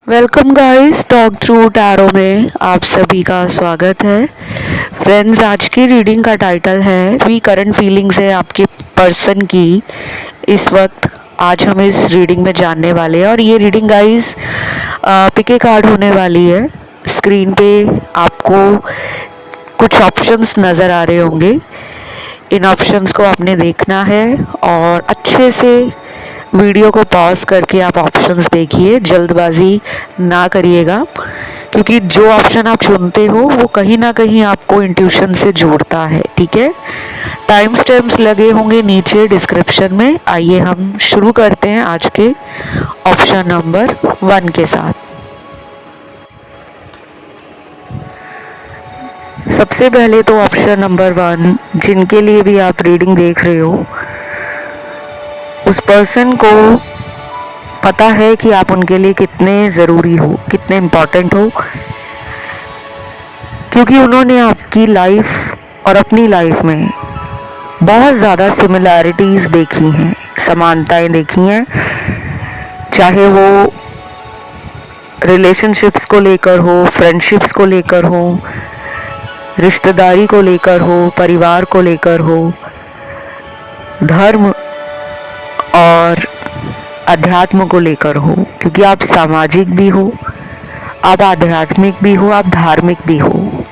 Welcome guys, talk through tarot में आप सभी का स्वागत है। फ्रेंड्स, आज की रीडिंग का टाइटल है वी करंट फीलिंग्स है आपके पर्सन की इस वक्त। आज हम इस रीडिंग में जानने वाले हैं और ये रीडिंग गाइस पिके कार्ड होने वाली है। स्क्रीन पे आपको कुछ ऑप्शंस नज़र आ रहे होंगे। इन ऑप्शंस को आपने देखना है और अच्छे से वीडियो को पॉज करके आप ऑप्शंस देखिए, जल्दबाजी ना करिएगा, क्योंकि जो ऑप्शन आप चुनते हो वो कहीं ना कहीं आपको इंट्यूशन से जोड़ता है। ठीक है, टाइम स्टैम्प्स लगे होंगे नीचे डिस्क्रिप्शन में। आइए हम शुरू करते हैं आज के ऑप्शन नंबर 1 के साथ। सबसे पहले तो ऑप्शन नंबर 1, जिनके लिए भी आप रीडिंग देख रहे हो, उस पर्सन को पता है कि आप उनके लिए कितने ज़रूरी हो, कितने इम्पोर्टेंट हो, क्योंकि उन्होंने आपकी लाइफ और अपनी लाइफ में बहुत ज़्यादा सिमिलैरिटीज़ देखी हैं, समानताएं देखी हैं। चाहे वो रिलेशनशिप्स को लेकर हो, फ्रेंडशिप्स को लेकर हो, रिश्तेदारी को लेकर हो, परिवार को लेकर हो, धर्म और अध्यात्म को लेकर हो, क्योंकि आप सामाजिक भी हो, आप आध्यात्मिक भी हो, आप धार्मिक भी हो।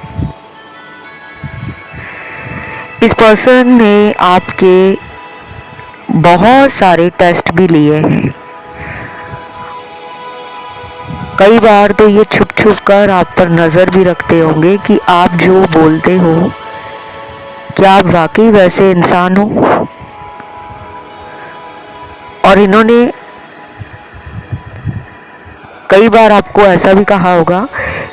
इस पर्सन ने आपके बहुत सारे टेस्ट भी लिए हैं। कई बार तो ये छुप छुप कर आप पर नज़र भी रखते होंगे कि आप जो बोलते हो, क्या आप वाकई वैसे इंसान हो। और इन्होंने कई बार आपको ऐसा भी कहा होगा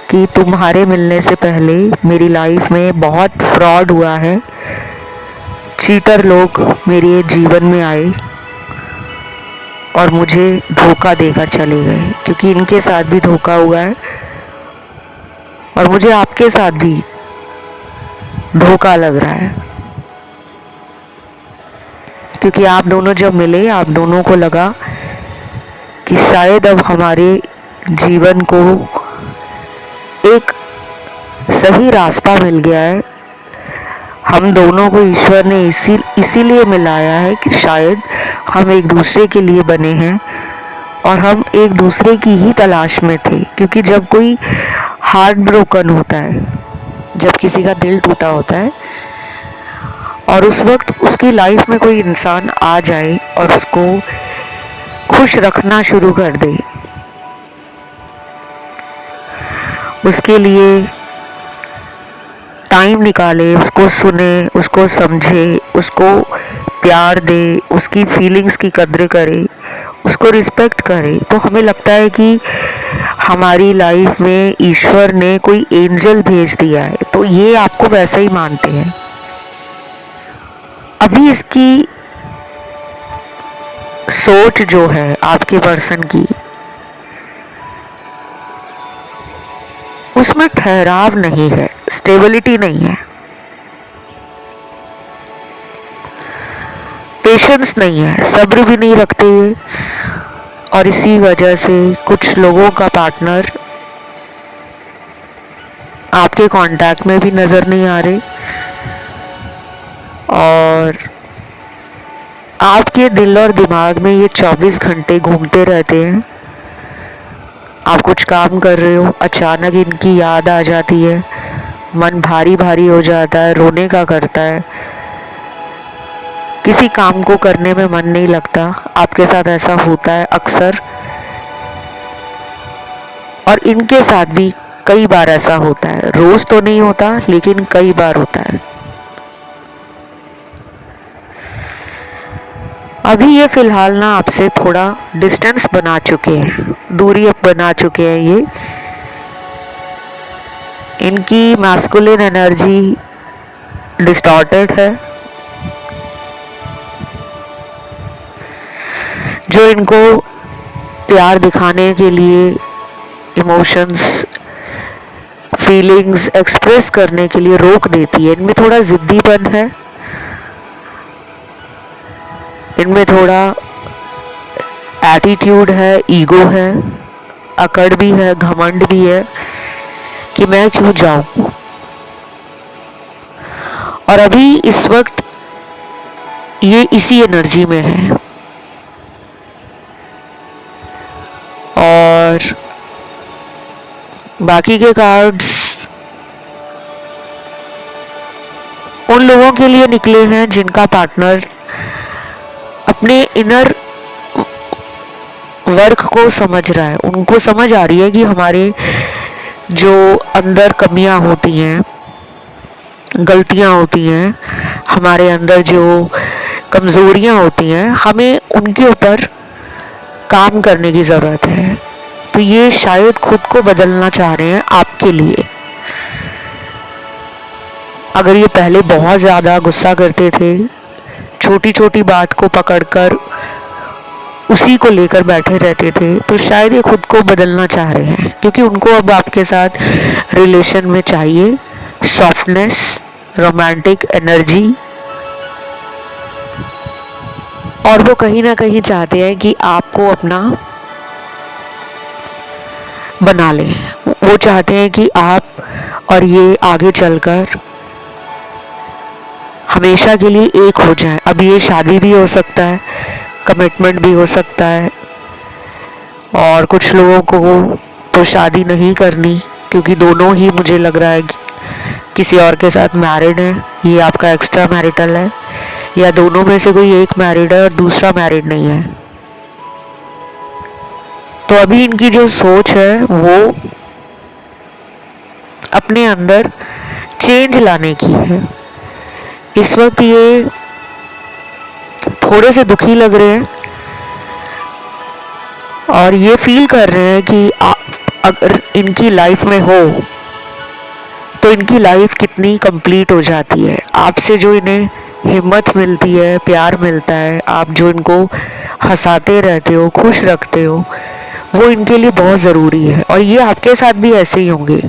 कि तुम्हारे मिलने से पहले मेरी लाइफ में बहुत फ्रॉड हुआ है, चीटर लोग मेरे जीवन में आए और मुझे धोखा देकर चले गए, क्योंकि इनके साथ भी धोखा हुआ है और मुझे आपके साथ भी धोखा लग रहा है, क्योंकि आप दोनों जब मिले, आप दोनों को लगा कि शायद अब हमारे जीवन को एक सही रास्ता मिल गया है। हम दोनों को ईश्वर ने इसीलिए मिलाया है कि शायद हम एक दूसरे के लिए बने हैं और हम एक दूसरे की ही तलाश में थे। क्योंकि जब कोई हार्ट ब्रोकन होता है, जब किसी का दिल टूटा होता है और उस वक्त उसकी लाइफ में कोई इंसान आ जाए और उसको खुश रखना शुरू कर दे, उसके लिए टाइम निकाले, उसको सुने, उसको समझे, उसको प्यार दे, उसकी फीलिंग्स की कद्र करे, उसको रिस्पेक्ट करे, तो हमें लगता है कि हमारी लाइफ में ईश्वर ने कोई एंजल भेज दिया है। तो ये आपको वैसा ही मानते हैं। अभी इसकी सोच जो है आपके पर्सन की, उसमें ठहराव नहीं है, स्टेबिलिटी नहीं है, पेशेंस नहीं है, सब्र भी नहीं रखते ये। और इसी वजह से कुछ लोगों का पार्टनर आपके कांटेक्ट में भी नज़र नहीं आ रहे और आपके दिल और दिमाग में ये 24 घंटे घूमते रहते हैं। आप कुछ काम कर रहे हो, अचानक इनकी याद आ जाती है, मन भारी भारी हो जाता है, रोने का करता है, किसी काम को करने में मन नहीं लगता। आपके साथ ऐसा होता है अक्सर, और इनके साथ भी कई बार ऐसा होता है। रोज तो नहीं होता, लेकिन कई बार होता है। अभी ये फिलहाल ना आपसे थोड़ा डिस्टेंस बना चुके हैं, दूरी बना चुके हैं। ये इनकी मैस्कुलिन एनर्जी डिस्टॉर्टेड है, जो इनको प्यार दिखाने के लिए, इमोशंस, फीलिंग्स एक्सप्रेस करने के लिए रोक देती है। इनमें थोड़ा जिद्दीपन है, इनमें थोड़ा एटीट्यूड है, ईगो है, अकड़ भी है, घमंड भी है कि मैं क्यों जाऊं। और अभी इस वक्त ये इसी एनर्जी में है। और बाकी के कार्ड्स उन लोगों के लिए निकले हैं जिनका पार्टनर अपने इनर वर्क को समझ रहा है। उनको समझ आ रही है कि हमारे जो अंदर कमियां होती हैं, गलतियां होती हैं, हमारे अंदर जो कमज़ोरियां होती हैं, हमें उनके ऊपर काम करने की ज़रूरत है। तो ये शायद खुद को बदलना चाह रहे हैं आपके लिए। अगर ये पहले बहुत ज़्यादा गुस्सा करते थे, छोटी छोटी बात को पकड़कर उसी को लेकर बैठे रहते थे, तो शायद ये खुद को बदलना चाह रहे हैं, क्योंकि उनको अब आपके साथ रिलेशन में चाहिए सॉफ्टनेस, रोमांटिक एनर्जी। और वो कहीं ना कहीं चाहते हैं कि आपको अपना बना लें। वो चाहते हैं कि आप और ये आगे चलकर हमेशा के लिए एक हो जाए। अब ये शादी भी हो सकता है, कमिटमेंट भी हो सकता है, और कुछ लोगों को तो शादी नहीं करनी, क्योंकि दोनों ही मुझे लग रहा है कि किसी और के साथ मैरिड है। ये आपका एक्स्ट्रा मैरिटल है, या दोनों में से कोई एक मैरिड है और दूसरा मैरिड नहीं है। तो अभी इनकी जो सोच है वो अपने अंदर चेंज लाने की है। इस वक्त ये थोड़े से दुखी लग रहे हैं और ये फील कर रहे हैं कि अगर इनकी लाइफ में हो तो इनकी लाइफ कितनी कंप्लीट हो जाती है। आपसे जो इन्हें हिम्मत मिलती है, प्यार मिलता है, आप जो इनको हंसाते रहते हो, खुश रखते हो, वो इनके लिए बहुत ज़रूरी है। और ये आपके साथ भी ऐसे ही होंगे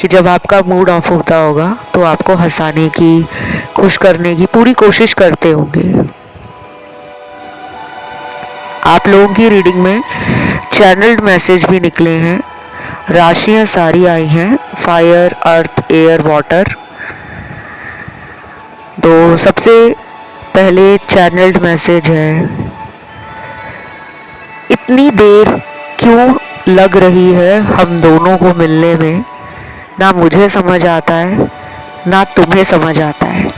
कि जब आपका मूड ऑफ होता होगा तो आपको हंसाने की, खुश करने की पूरी कोशिश करते होंगे। आप लोगों की रीडिंग में चैनल्ड मैसेज भी निकले हैं। राशियां सारी आई हैं, फायर, अर्थ, एयर, वाटर। तो सबसे पहले चैनल्ड मैसेज है, इतनी देर क्यों लग रही है हम दोनों को मिलने में, ना मुझे समझ आता है ना तुम्हें समझ आता है।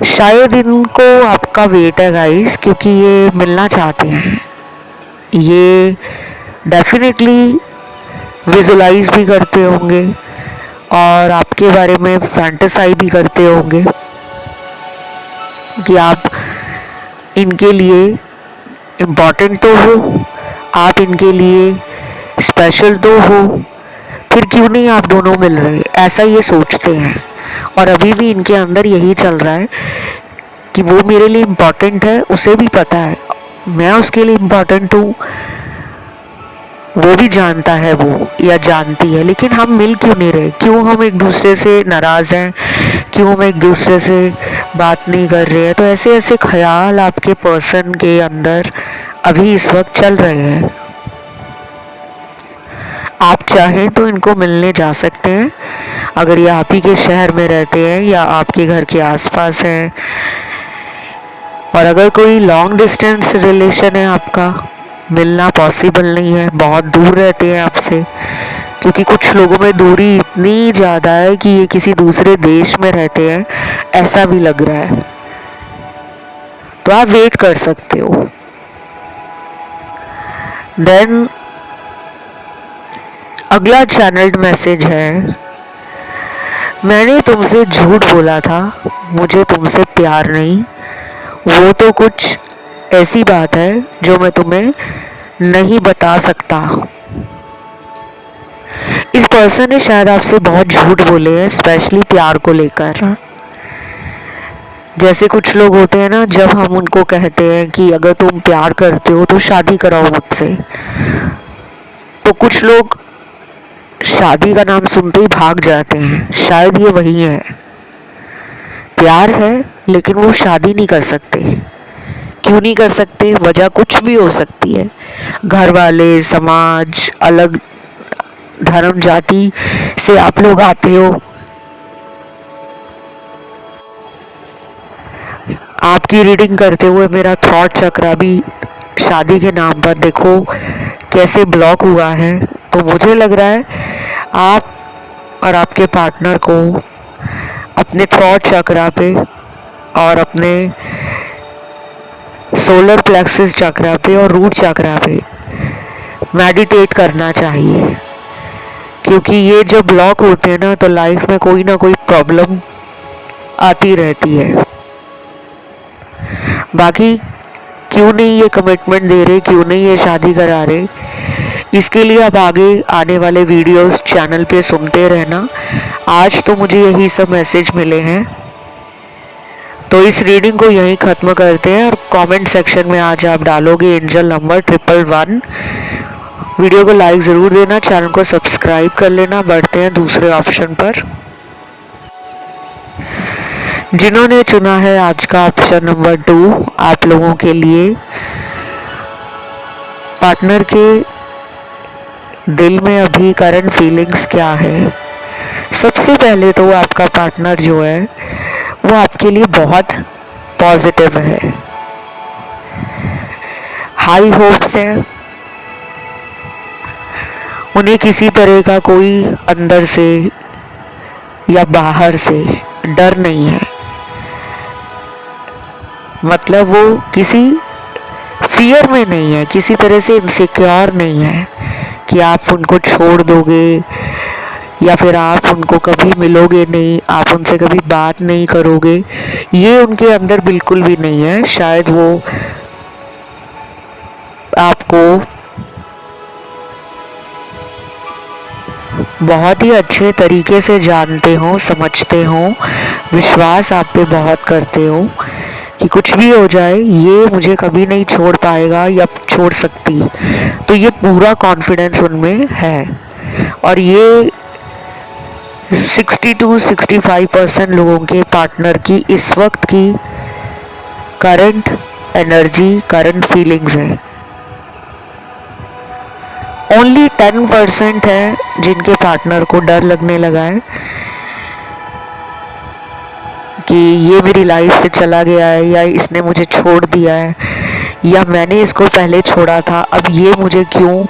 शायद इनको आपका वेट है गाइस, क्योंकि ये मिलना चाहते हैं। ये डेफिनेटली विजुलाइज भी करते होंगे और आपके बारे में फैंटेसाई भी करते होंगे कि आप इनके लिए इम्पॉर्टेंट तो हो, आप इनके लिए स्पेशल तो हो, फिर क्यों नहीं आप दोनों मिल रहे, ऐसा ये सोचते हैं। और अभी भी इनके अंदर यही चल रहा है कि वो मेरे लिए इम्पॉर्टेंट है, उसे भी पता है मैं उसके लिए इम्पॉर्टेंट हूँ, वो भी जानता है वो या जानती है, लेकिन हम मिल क्यों नहीं रहे, क्यों हम एक दूसरे से नाराज़ हैं, क्यों हम एक दूसरे से बात नहीं कर रहे हैं। तो ऐसे ऐसे ख्याल आपके पर्सन के अंदर अभी इस वक्त चल रहे हैं। आप चाहें तो इनको मिलने जा सकते हैं, अगर ये आप ही के शहर में रहते हैं या आपके घर के आसपास हैं। और अगर कोई लॉन्ग डिस्टेंस रिलेशन है आपका, मिलना पॉसिबल नहीं है, बहुत दूर रहते हैं आपसे, क्योंकि कुछ लोगों में दूरी इतनी ज़्यादा है कि ये किसी दूसरे देश में रहते हैं, ऐसा भी लग रहा है। तो आप वेट कर सकते हो। देन अगला चैनल्ड मैसेज है, मैंने तुमसे झूठ बोला था, मुझे तुमसे प्यार नहीं। वो तो कुछ ऐसी बात है जो मैं तुम्हें नहीं बता सकता। इस पर्सन ने शायद आपसे बहुत झूठ बोले हैं, स्पेशली प्यार को लेकर। जैसे कुछ लोग होते हैं ना, जब हम उनको कहते हैं कि अगर तुम प्यार करते हो तो शादी कराओ मुझसे, तो कुछ लोग शादी का नाम सुनते ही भाग जाते हैं। शायद ये वही है, प्यार है लेकिन वो शादी नहीं कर सकते, क्यों नहीं कर सकते? वजह कुछ भी हो सकती है, घर वाले, समाज, अलग धर्म जाति से आप लोग आते हो। आपकी रीडिंग करते हुए मेरा थॉट चक्र भी शादी के नाम पर देखो कैसे ब्लॉक हुआ है। तो मुझे लग रहा है आप और आपके पार्टनर को अपने थॉट चक्र पे और अपने सोलर प्लेक्सिस चक्र पे और रूट चक्र पे मेडिटेट करना चाहिए, क्योंकि ये जब ब्लॉक होते हैं ना तो लाइफ में कोई ना कोई प्रॉब्लम आती रहती है। बाकी क्यों नहीं ये कमिटमेंट दे रहे, क्यों नहीं ये शादी करा रहे, इसके लिए आप आगे आने वाले वीडियोस चैनल पे सुनते रहना। आज तो मुझे यही सब मैसेज मिले हैं, तो इस रीडिंग को यहीं ख़त्म करते हैं। और कमेंट सेक्शन में आज आप डालोगे एंजल नंबर 111। वीडियो को लाइक ज़रूर देना, चैनल को सब्सक्राइब कर लेना। बढ़ते हैं दूसरे ऑप्शन पर। जिन्होंने चुना है आज का ऑप्शन नंबर 2, आप लोगों के लिए पार्टनर के दिल में अभी करंट फीलिंग्स क्या है। सबसे पहले तो आपका पार्टनर जो है वो आपके लिए बहुत पॉजिटिव है, हाई होप्स है, उन्हें किसी तरह का कोई अंदर से या बाहर से डर नहीं है। मतलब वो किसी फियर में नहीं है, किसी तरह से इनसिक्योर नहीं है कि आप उनको छोड़ दोगे या फिर आप उनको कभी मिलोगे नहीं, आप उनसे कभी बात नहीं करोगे। ये उनके अंदर बिल्कुल भी नहीं है। शायद वो आपको बहुत ही अच्छे तरीके से जानते हो, समझते हो, विश्वास आप पे बहुत करते हो कि कुछ भी हो जाए ये मुझे कभी नहीं छोड़ पाएगा या छोड़ सकती। तो ये पूरा कॉन्फिडेंस उनमें है। और ये 60 to 65% लोगों के पार्टनर की इस वक्त की करंट एनर्जी, करंट फीलिंग्स है। ओनली 10% है जिनके पार्टनर को डर लगने लगा है कि ये मेरी लाइफ से चला गया है, या इसने मुझे छोड़ दिया है, या मैंने इसको पहले छोड़ा था, अब ये मुझे क्यों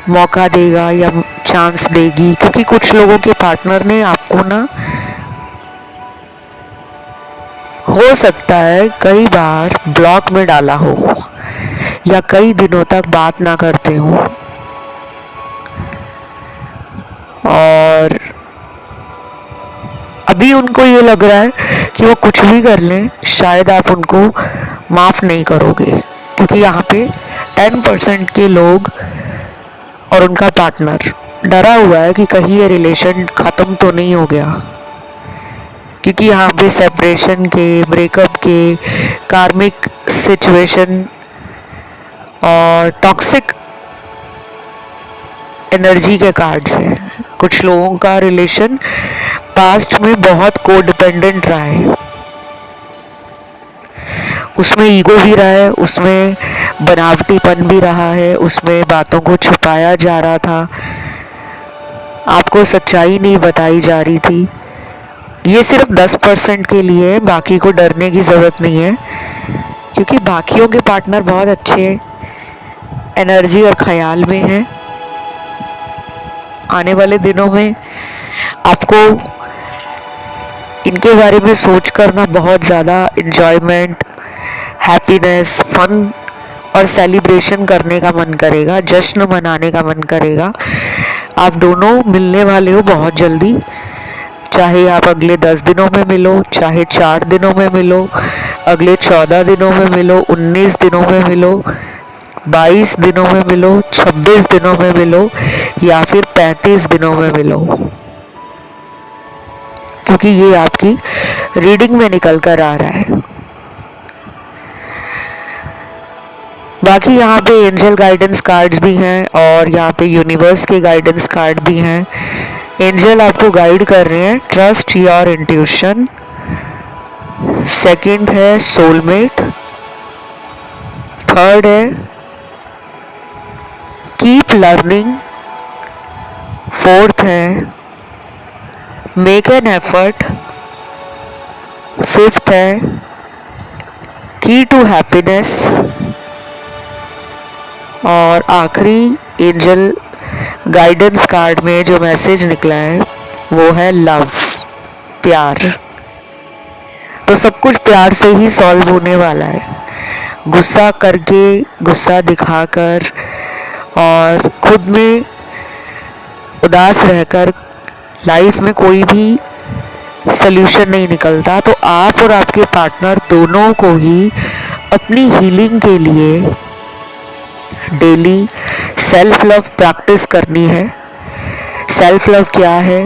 मौका देगा या चांस देगी। क्योंकि कुछ लोगों के पार्टनर ने आपको ना, हो सकता है कई बार ब्लॉक में डाला हो या कई दिनों तक बात ना करते हो, और अभी उनको ये लग रहा है कि वो कुछ भी कर लें शायद आप उनको माफ़ नहीं करोगे। क्योंकि यहाँ पे 10% के लोग और उनका पार्टनर डरा हुआ है कि कहीं ये रिलेशन ख़त्म तो नहीं हो गया। क्योंकि यहाँ पे सेपरेशन के, ब्रेकअप के, कार्मिक सिचुएशन और टॉक्सिक एनर्जी के कार्ड्स हैं। कुछ लोगों का रिलेशन पास्ट में बहुत को डिपेंडेंट रहा है, उसमें ईगो भी रहा है, उसमें बनावटीपन भी रहा है, उसमें बातों को छुपाया जा रहा था, आपको सच्चाई नहीं बताई जा रही थी। ये सिर्फ 10% के लिए है, बाकी को डरने की ज़रूरत नहीं है। क्योंकि बाकियों के पार्टनर बहुत अच्छे एनर्जी और ख्याल में हैं। आने वाले दिनों में आपको इनके बारे में सोच कर ना बहुत ज़्यादा इन्जॉयमेंट, हैप्पीनेस, फन और सेलिब्रेशन करने का मन करेगा, जश्न मनाने का मन करेगा। आप दोनों मिलने वाले हो बहुत जल्दी, चाहे आप अगले 10 दिनों में मिलो, चाहे 4 दिनों में मिलो, अगले 14 दिनों में मिलो, 19 दिनों में मिलो, 22 दिनों में मिलो, 26 दिनों में मिलो, या फिर 35 दिनों में मिलो। क्योंकि ये आपकी रीडिंग में निकल कर आ रहा है। बाकी यहाँ पे एंजल गाइडेंस कार्ड्स भी हैं और यहाँ पे यूनिवर्स के गाइडेंस कार्ड भी हैं। एंजल आपको गाइड कर रहे हैं, ट्रस्ट योर इंट्यूशन। सेकंड है सोलमेट, थर्ड है कीप लर्निंग। फोर्थ है मेक एन एफर्ट। फिफ्थ है की टू हैप्पीनेस। और आखिरी एंजल गाइडेंस कार्ड में जो मैसेज निकला है वो है लव, प्यार। तो सब कुछ प्यार से ही सॉल्व होने वाला है। गुस्सा करके, गुस्सा दिखाकर और खुद में उदास रहकर लाइफ में कोई भी सल्यूशन नहीं निकलता। तो आप और आपके पार्टनर दोनों को ही अपनी हीलिंग के लिए डेली सेल्फ लव प्रैक्टिस करनी है। सेल्फ लव क्या है,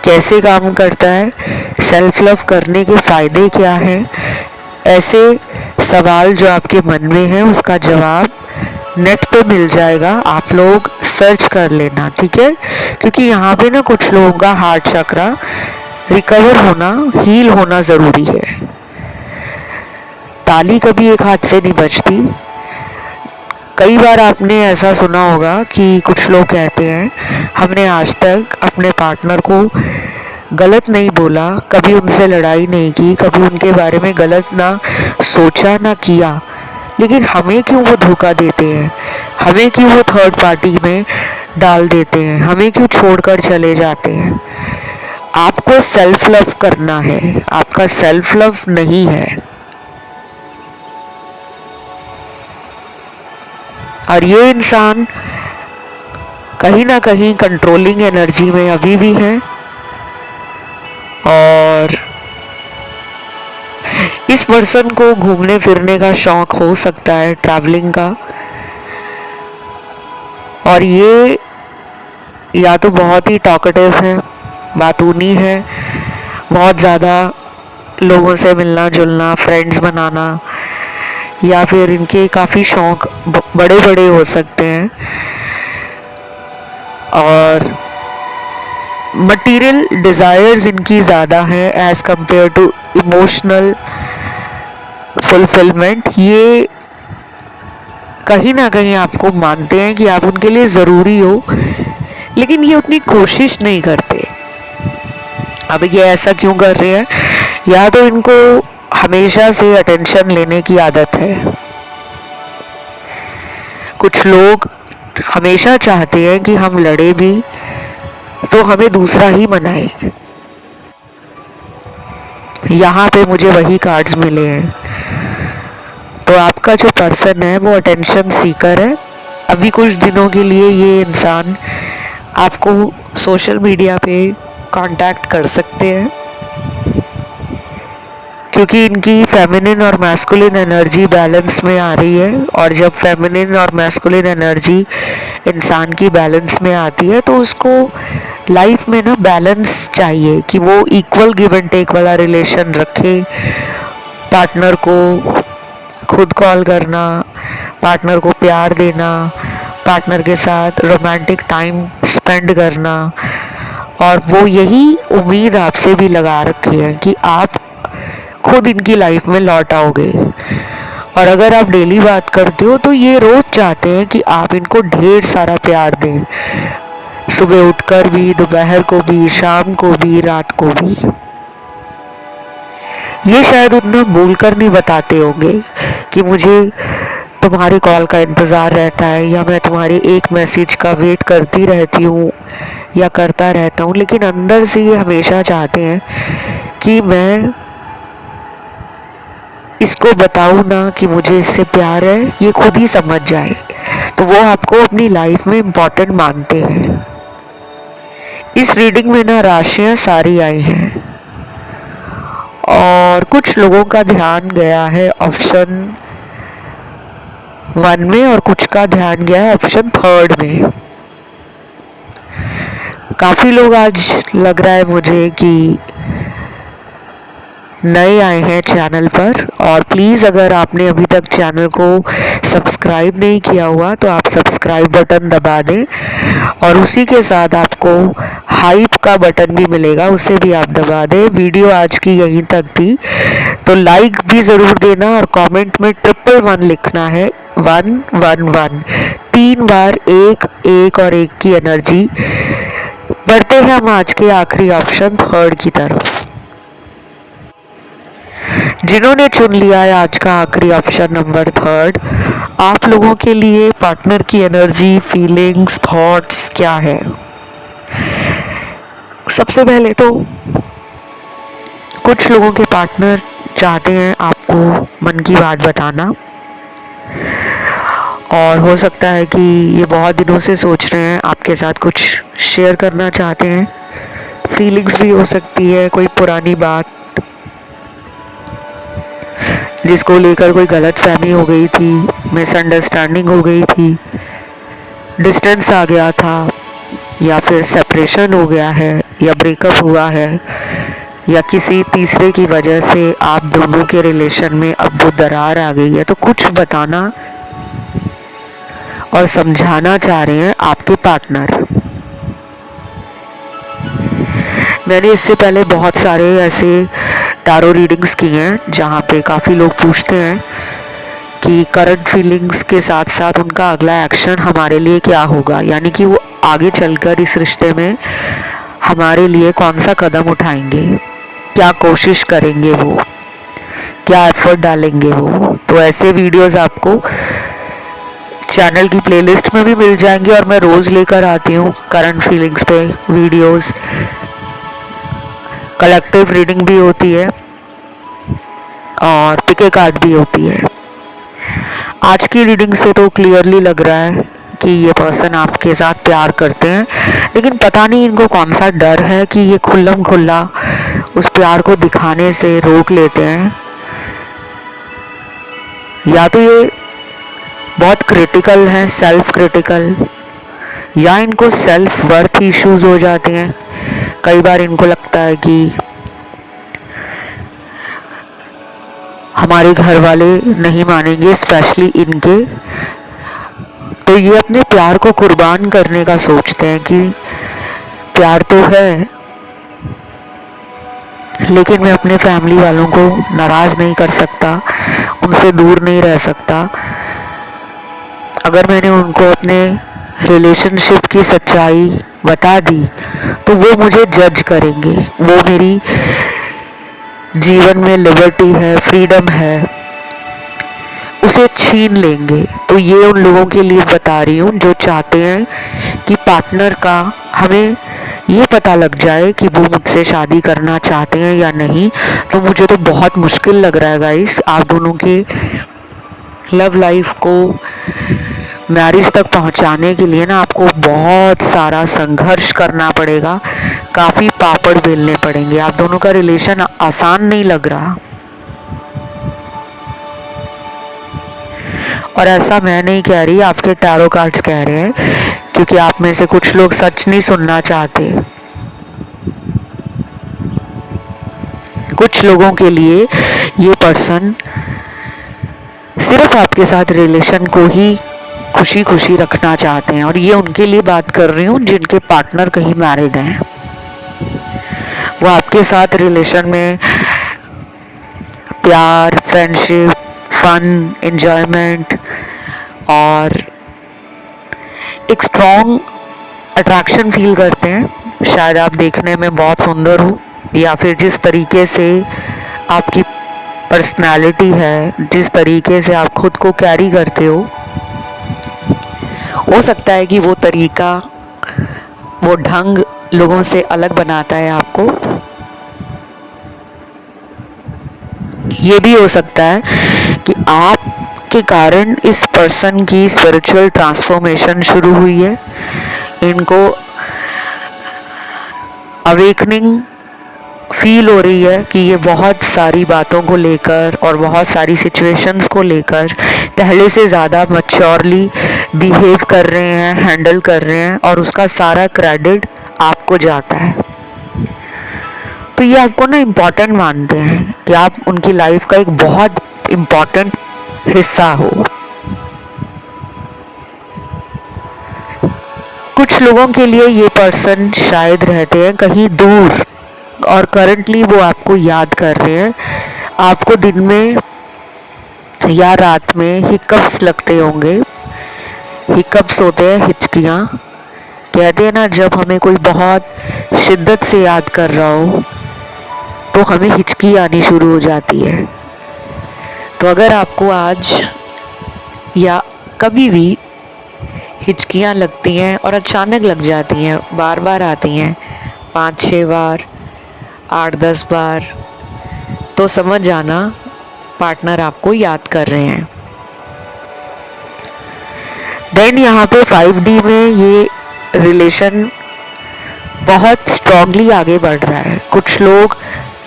कैसे काम करता है, सेल्फ लव करने के फायदे क्या हैं, ऐसे सवाल जो आपके मन में है उसका जवाब नेट पे मिल जाएगा। आप लोग सर्च कर लेना, ठीक है। क्योंकि यहाँ पे ना कुछ लोगों का हार्ट चक्रा रिकवर होना, हील होना ज़रूरी है। ताली कभी एक हाथ से नहीं बजती। कई बार आपने ऐसा सुना होगा कि कुछ लोग कहते हैं हमने आज तक अपने पार्टनर को गलत नहीं बोला, कभी उनसे लड़ाई नहीं की, कभी उनके बारे में गलत ना सोचा ना किया, लेकिन हमें क्यों वो धोखा देते हैं, हमें क्यों वो थर्ड पार्टी में डाल देते हैं, हमें क्यों छोड़कर चले जाते हैं। आपको सेल्फ लव करना है, आपका सेल्फ लव नहीं है। और ये इंसान कहीं ना कहीं कंट्रोलिंग एनर्जी में अभी भी है और इस पर्सन को घूमने फिरने का शौक हो सकता है, ट्रैवलिंग का। और ये या तो बहुत ही टॉकेटिव है, बातूनी है, बहुत ज़्यादा लोगों से मिलना जुलना, फ्रेंड्स बनाना, या फिर इनके काफ़ी शौक बड़े बड़े हो सकते हैं। और मटेरियल डिज़ायर्स इनकी ज़्यादा है as compare to emotional fulfilment. ये कहीं ना कहीं आपको मानते हैं कि आप उनके लिए ज़रूरी हो, लेकिन ये उतनी कोशिश नहीं करते। अब ये ऐसा क्यों कर रहे हैं, या तो इनको हमेशा से अटेंशन लेने की आदत है। कुछ लोग हमेशा चाहते हैं कि हम लड़े भी तो हमें दूसरा ही मनाए। यहाँ पे मुझे वही कार्ड्स मिले हैं। तो आपका जो पर्सन है वो अटेंशन सीकर है। अभी कुछ दिनों के लिए ये इंसान आपको सोशल मीडिया पे कांटेक्ट कर सकते हैं, क्योंकि इनकी फेमिनिन और मैस्कुलिन एनर्जी बैलेंस में आ रही है। और जब फेमिनिन और मैस्कुलिन एनर्जी इंसान की बैलेंस में आती है तो उसको लाइफ में ना बैलेंस चाहिए कि वो इक्वल गिव एंड टेक वाला रिलेशन रखे। पार्टनर को खुद कॉल करना, पार्टनर को प्यार देना, पार्टनर के साथ रोमांटिक टाइम स्पेंड करना। और वो यही उम्मीद आपसे भी लगा रखी है कि आप खुद इनकी लाइफ में लौट आओगे। और अगर आप डेली बात करते हो तो ये रोज चाहते हैं कि आप इनको ढेर सारा प्यार दें, सुबह उठकर भी, दोपहर को भी, शाम को भी, रात को भी। ये शायद उतना बोलकर नहीं बताते होंगे कि मुझे तुम्हारे कॉल का इंतज़ार रहता है या मैं तुम्हारे एक मैसेज का वेट करती रहती हूँ या करता रहता हूँ, लेकिन अंदर से ये हमेशा चाहते हैं कि मैं इसको बताऊँ ना कि मुझे इससे प्यार है, ये खुद ही समझ जाए। तो वो आपको अपनी लाइफ में इम्पोर्टेंट मानते हैं। इस रीडिंग में ना राशियाँ सारी आई हैं और कुछ लोगों का ध्यान गया है ऑप्शन 1 में और कुछ का ध्यान गया है ऑप्शन 3 में। काफ़ी लोग आज लग रहा है मुझे कि नए आए हैं चैनल पर। और प्लीज़ अगर आपने अभी तक चैनल को सब्सक्राइब नहीं किया हुआ तो आप सब्सक्राइब बटन दबा दें और उसी के साथ आपको हाइप का बटन भी मिलेगा, उसे भी आप दबा दें। वीडियो आज की यहीं तक थी, तो लाइक भी ज़रूर देना और कमेंट में ट्रिप सिंपल 1 लिखना है, 1 1 1, 3 बार एक एक और एक की एनर्जी। बढ़ते हैं हम आज के आखिरी ऑप्शन थर्ड की तरफ। जिन्होंने चुन लिया है आज का आखिरी ऑप्शन नंबर थर्ड, आप लोगों के लिए पार्टनर की एनर्जी, फीलिंग्स, थॉट्स क्या है? सबसे पहले तो कुछ लोगों के पार्टनर चाहते हैं आपको मन की बात बताना, और हो सकता है कि ये बहुत दिनों से सोच रहे हैं आपके साथ कुछ शेयर करना चाहते हैं। फीलिंग्स भी हो सकती है, कोई पुरानी बात जिसको लेकर कोई गलतफहमी हो गई थी, मिसअंडरस्टैंडिंग हो गई थी, डिस्टेंस आ गया था, या फिर सेपरेशन हो गया है, या ब्रेकअप हुआ है, या किसी तीसरे की वजह से आप दोनों के रिलेशन में अब वो दरार आ गई है। तो कुछ बताना और समझाना चाह रहे हैं आपके पार्टनर। मैंने इससे पहले बहुत सारे ऐसे टारो रीडिंग्स की हैं जहाँ पे काफ़ी लोग पूछते हैं कि करंट फीलिंग्स के साथ साथ उनका अगला एक्शन हमारे लिए क्या होगा, यानी कि वो आगे चलकर इस रिश्ते में हमारे लिए कौन सा कदम उठाएंगे, क्या कोशिश करेंगे, वो क्या एफर्ट डालेंगे वो। तो ऐसे वीडियोस आपको चैनल की प्लेलिस्ट में भी मिल जाएंगे, और मैं रोज़ लेकर आती हूँ करंट फीलिंग्स पे वीडियोस। कलेक्टिव रीडिंग भी होती है और पिके कार्ड भी होती है। आज की रीडिंग से तो क्लियरली लग रहा है कि ये पर्सन आपके साथ प्यार करते हैं, लेकिन पता नहीं इनको कौन सा डर है कि ये खुल्लम खुल्ला उस प्यार को दिखाने से रोक लेते हैं, या तो ये बहुत क्रिटिकल है, सेल्फ क्रिटिकल, या इनको सेल्फ वर्थ इश्यूज हो जाते हैं। कई बार इनको लगता है कि हमारे घर वाले नहीं मानेंगे, स्पेशली इनके, तो ये अपने प्यार को कुर्बान करने का सोचते हैं कि प्यार तो है, लेकिन मैं अपने फैमिली वालों को नाराज़ नहीं कर सकता, उनसे दूर नहीं रह सकता। अगर मैंने उनको अपने रिलेशनशिप की सच्चाई बता दी तो वो मुझे जज करेंगे, वो मेरी जीवन में लिबर्टी है, फ्रीडम है, उसे छीन लेंगे। तो ये उन लोगों के लिए बता रही हूँ जो चाहते हैं कि पार्टनर का हमें ये पता लग जाए कि वो मुझसे शादी करना चाहते हैं या नहीं। तो मुझे तो बहुत मुश्किल लग रहा है गाइस, आप दोनों के लव लाइफ को मैरिज तक पहुंचाने के लिए ना आपको बहुत सारा संघर्ष करना पड़ेगा, काफ़ी पापड़ बेलने पड़ेंगे। आप दोनों का रिलेशन आसान नहीं लग रहा, और ऐसा मैं नहीं कह रही, आपके टैरो कार्ड्स कह रहे हैं, क्योंकि आप में से कुछ लोग सच नहीं सुनना चाहते। कुछ लोगों के लिए ये पर्सन सिर्फ आपके साथ रिलेशन को ही खुशी खुशी रखना चाहते हैं, और ये उनके लिए बात कर रही हूँ जिनके पार्टनर कहीं मैरिड हैं। वो आपके साथ रिलेशन में प्यार, फ्रेंडशिप, फन, एंजॉयमेंट और एक स्ट्रॉन्ग अट्रैक्शन फील करते हैं। शायद आप देखने में बहुत सुंदर हो, या फिर जिस तरीके से आपकी पर्सनालिटी है, जिस तरीके से आप खुद को कैरी करते हो सकता है कि वो तरीका, वो ढंग लोगों से अलग बनाता है आपको। ये भी हो सकता है कि आपके कारण इस पर्सन की स्पिरिचुअल ट्रांसफॉर्मेशन शुरू हुई है, इनको अवेकनिंग फील हो रही है कि ये बहुत सारी बातों को लेकर और बहुत सारी सिचुएशंस को लेकर पहले से ज़्यादा मैच्योरली बिहेव कर रहे हैं, हैंडल कर रहे हैं, और उसका सारा क्रेडिट आपको जाता है। तो ये आपको ना इम्पोर्टेंट मानते हैं कि आप उनकी लाइफ का एक बहुत इम्पोर्टेंट हिस्सा हो। कुछ लोगों के लिए ये पर्सन शायद रहते हैं कहीं दूर, और करंटली वो आपको याद कर रहे हैं, आपको दिन में या रात में हिकअप्स लगते होंगे। हिकअप्स होते हैं हिचकियाँ। कहते हैं ना, जब हमें कोई बहुत शिद्दत से याद कर रहा हो तो हमें हिचकी आनी शुरू हो जाती है। तो अगर आपको आज या कभी भी हिचकियाँ लगती हैं और अचानक लग जाती हैं, बार बार आती हैं, 5-6 बार, 8-10 बार, तो समझ जाना पार्टनर आपको याद कर रहे हैं। देन यहाँ पे 5D में ये रिलेशन बहुत स्ट्रांगली आगे बढ़ रहा है। कुछ लोग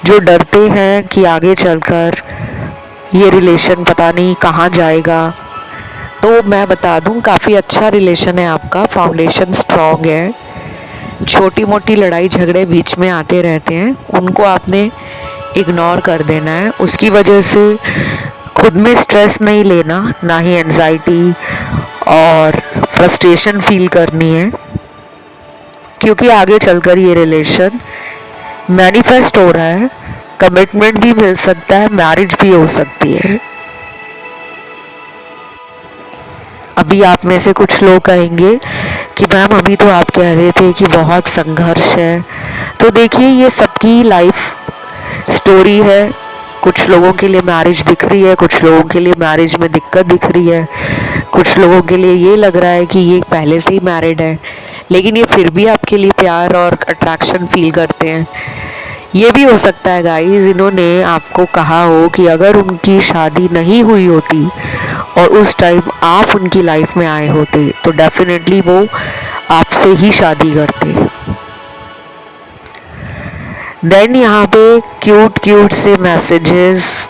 जो डरते हैं कि आगे चलकर ये रिलेशन पता नहीं कहाँ जाएगा, तो मैं बता दूं काफ़ी अच्छा रिलेशन है आपका, फाउंडेशन स्ट्रांग है। छोटी मोटी लड़ाई झगड़े बीच में आते रहते हैं, उनको आपने इग्नोर कर देना है। उसकी वजह से खुद में स्ट्रेस नहीं लेना, ना ही एंजाइटी और फ्रस्ट्रेशन फील करनी है, क्योंकि आगे चलकर ये रिलेशन मैनिफेस्ट हो रहा है। कमिटमेंट भी मिल सकता है, मैरिज भी हो सकती है। अभी आप में से कुछ लोग कहेंगे कि मैम अभी तो आप कह रहे थे कि बहुत संघर्ष है। तो देखिए, ये सबकी लाइफ स्टोरी है। कुछ लोगों के लिए मैरिज दिख रही है, कुछ लोगों के लिए मैरिज में दिक्कत दिख रही है, कुछ लोगों के लिए ये लग रहा है कि ये पहले से ही मैरिड है, लेकिन ये फिर भी आपके लिए प्यार और अट्रैक्शन फील करते हैं। ये भी हो सकता है गाइस, इन्होंने आपको कहा हो कि अगर उनकी शादी नहीं हुई होती और उस टाइम आप उनकी लाइफ में आए होते तो डेफिनेटली वो आपसे ही शादी करते। देन यहाँ पे क्यूट क्यूट से मैसेजेस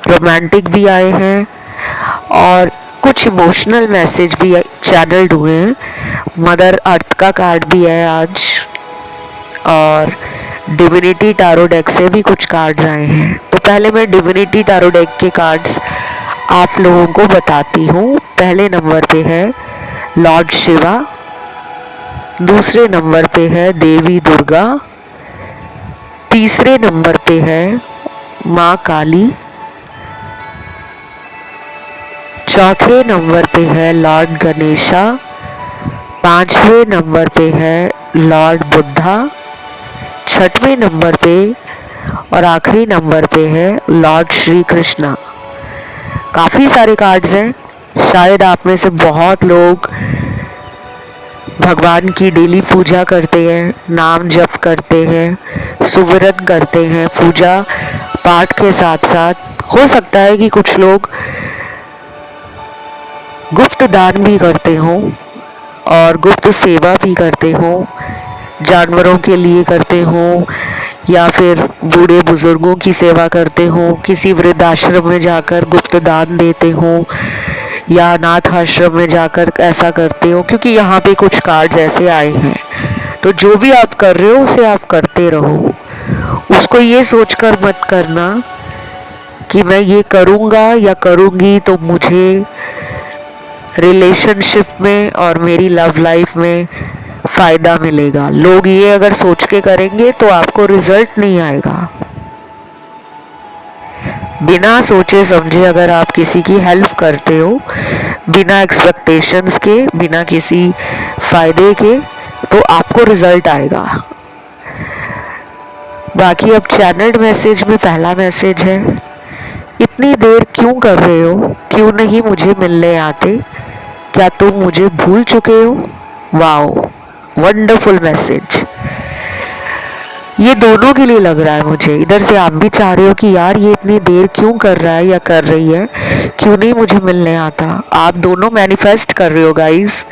रोमांटिक भी आए हैं और कुछ इमोशनल मैसेज भी चैनल्ड हुए हैं। मदर अर्थ का कार्ड भी है आज, और डिविनिटी टैरो डेक से भी कुछ कार्ड्स आए हैं। तो पहले मैं डिविनिटी टैरो डेक के कार्ड्स आप लोगों को बताती हूँ। पहले नंबर पे है लॉर्ड शिवा, दूसरे नंबर पे है देवी दुर्गा, तीसरे नंबर पे है माँ काली, चौथे नंबर पे है लॉर्ड गणेशा, पांचवें नंबर पे है लॉर्ड बुद्धा, छठवें नंबर पे और आखिरी नंबर पे है लॉर्ड श्री कृष्णा। काफ़ी सारे कार्ड्स हैं। शायद आप में से बहुत लोग भगवान की डेली पूजा करते हैं, नाम जप करते हैं, सुविरत करते हैं, पूजा पाठ के साथ साथ हो सकता है कि कुछ लोग गुप्त दान भी करते हों और गुप्त सेवा भी करते हों, जानवरों के लिए करते हों या फिर बूढ़े बुजुर्गों की सेवा करते हों, किसी वृद्धाश्रम में जाकर गुप्त दान देते हों या अनाथ आश्रम में जाकर ऐसा करते हो, क्योंकि यहाँ पे कुछ कार्ड्स ऐसे आए हैं। तो जो भी आप कर रहे हो उसे आप करते रहो। उसको ये सोचकर मत करना कि मैं ये करूँगा या करूँगी तो मुझे रिलेशनशिप में और मेरी लव लाइफ में फ़ायदा मिलेगा। लोग ये अगर सोच के करेंगे तो आपको रिजल्ट नहीं आएगा। बिना सोचे समझे अगर आप किसी की हेल्प करते हो, बिना एक्सपेक्टेशंस के, बिना किसी फ़ायदे के, तो आपको रिजल्ट आएगा। बाकी अब चैनल्ड मैसेज में पहला मैसेज है, इतनी देर क्यों कर रहे हो, क्यों नहीं मुझे मिलने आते, क्या तुम मुझे भूल चुके हो। Wow, wonderful message. ये दोनों के लिए लग रहा है मुझे। इधर से आप भी चाह रहे हो कि यार ये इतनी देर क्यों कर रहा है या कर रही है, क्यों नहीं मुझे मिलने आता। आप दोनों मैनिफेस्ट कर रहे हो गाइस,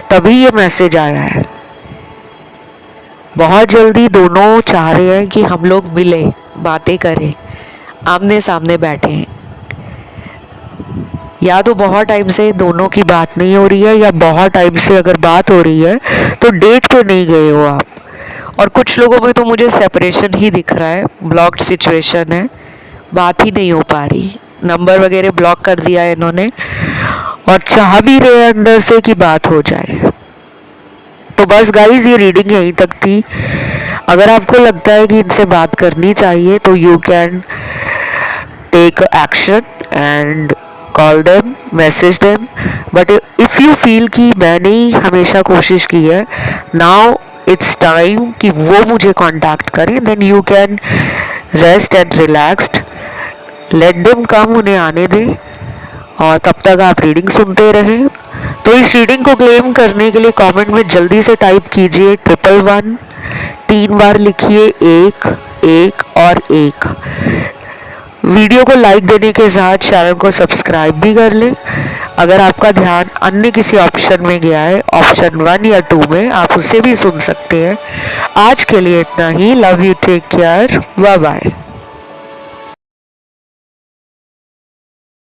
तभी ये मैसेज आया है। बहुत जल्दी दोनों चाह रहे हैं कि हम लोग मिले, बातें करें, आमने सामने बैठे। या तो बहुत टाइम से दोनों की बात नहीं हो रही है, या बहुत टाइम से अगर बात हो रही है तो डेट पे नहीं गए हो आप। और कुछ लोगों में तो मुझे सेपरेशन ही दिख रहा है, ब्लॉक्ड सिचुएशन है, बात ही नहीं हो पा रही, नंबर वगैरह ब्लॉक कर दिया है इन्होंने, और चाह भी रहे हैं अंदर से कि बात हो जाए। तो बस गाइस, ये रीडिंग यहीं तक थी। अगर आपको लगता है कि इनसे बात करनी चाहिए तो you can take action and call them, message them. But if you feel कि मैंने ही हमेशा कोशिश की है, now it's time कि वो मुझे कांटेक्ट करें, then you can rest and relaxed, let them come, उन्हें आने दें और तब तक आप रीडिंग सुनते रहें। तो इस रीडिंग को क्लेम करने के लिए कमेंट में जल्दी से टाइप कीजिए 111, 3 बार लिखिए 1 1 और 1। वीडियो को लाइक देने के साथ चैनल को सब्सक्राइब भी कर लें। अगर आपका ध्यान अन्य किसी ऑप्शन में गया है, ऑप्शन 1 या 2 में, आप उसे भी सुन सकते हैं। आज के लिए इतना ही। Love you, take care, bye bye.